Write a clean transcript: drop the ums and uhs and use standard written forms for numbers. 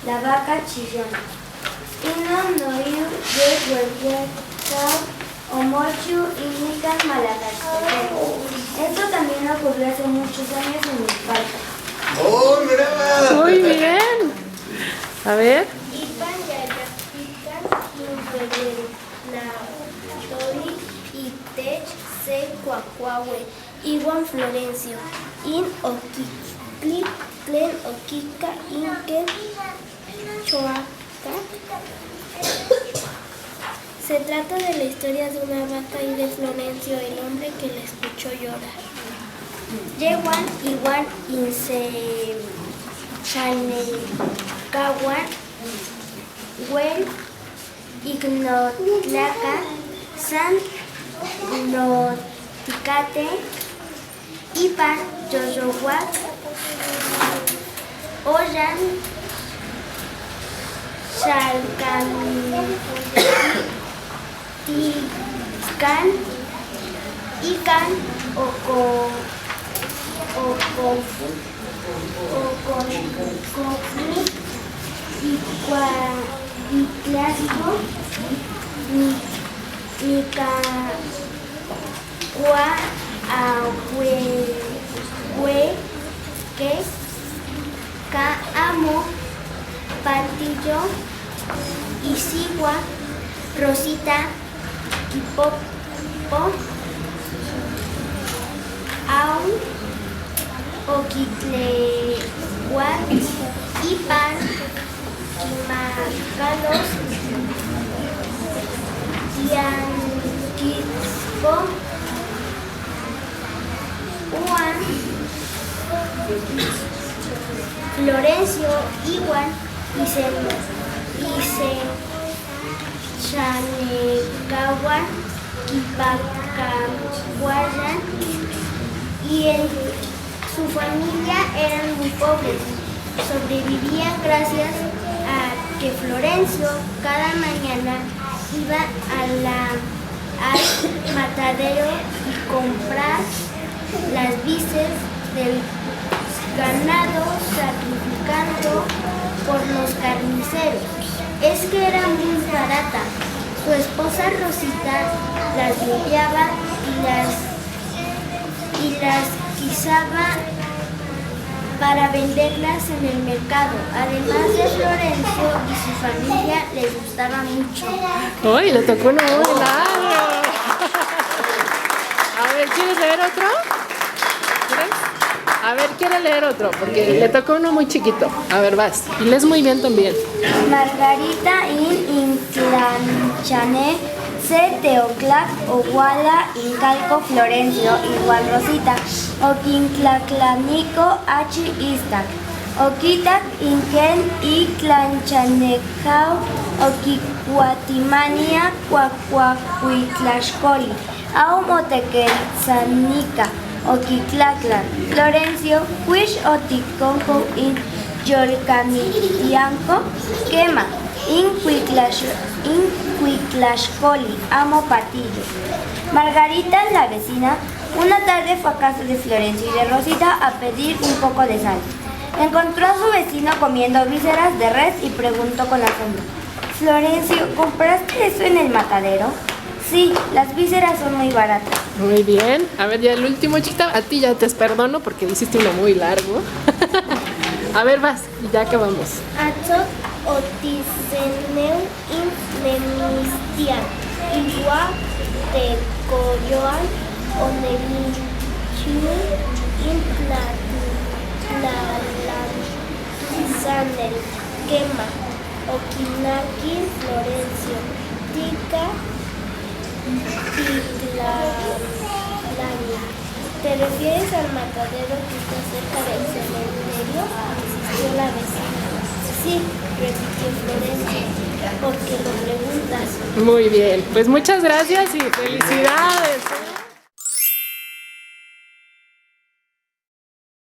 la vaca chillona. Inon noiu de huehueca o mochu indican Madagascar. Esto también ocurrió hace muchos años en mi parque. ¡Oh, mira! Muy bien. A ver. Ipan yayapican inferior la tori y tech se cuacuahue. Iwan Florencio. In oquiclip tlen oquica inque choaca. Se trata de la historia de una vaca y de Florencio, el hombre que la escuchó llorar. Yewan igual inse chanecahuan wen ignotlaca san noticate ipan yoyohuac oyan Tican, Ican, Iclasco, Nicagua, que Caamo, Patillo, Isigua, Rosita, Kipopo, Aun, Oquitlehuac, Ipan, Quimacalos, Tianquisco, Uan, Florencio, Iguan, Chanecahuan, Quipacahuayan, y su familia eran muy pobres. Sobrevivían gracias a que Florencio cada mañana iba al matadero y comprar las vices del ganado sacrificando por los carniceros. Es que era muy barata. Su esposa Rosita las limpiaba y las guisaba para venderlas en el mercado. Además de Florencio y su familia les gustaba mucho. ¡Uy! Le tocó uno muy largo. A ver, ¿quieres leer otro? ¿Quieres? A ver, quiero leer otro, porque le tocó uno muy chiquito. A ver, vas. Y lees muy bien también. Margarita in Inclanchane, se Teoclac, Oguala, Incalco, Florencio, igual Rosita, Oquinclaclanico, H. Istac, Oquitac, Inquen, Iclanchanecao, Oquicuatimania, Cuacuacuitlaxcoli, Aumotequelzanica, Oquiclaclan, Florencio, Huish Oticonco in Yolcamitianco, Quema, Incuiclaxcoli, Amo Patillo. Margarita, la vecina, una tarde fue a casa de Florencio y de Rosita a pedir un poco de sal. Encontró a su vecino comiendo vísceras de res y preguntó con asombro: Florencio, ¿compraste eso en el matadero? Sí, las vísceras son muy baratas. Muy bien. A ver, ya el último, chiquita. A ti ya te perdono porque hiciste uno muy largo. A ver, vas. Y ya acabamos. Atzot otiseneu in nemistian, igua te coyoan onelichu in tlalanzanel, quema, okinaki, Florencio, tica, Titlani. ¿Te refieres al matadero que está cerca del cementerio? Insistió la vecina. Sí, repitió Florencio, porque lo preguntas. Muy bien. Pues muchas gracias y felicidades.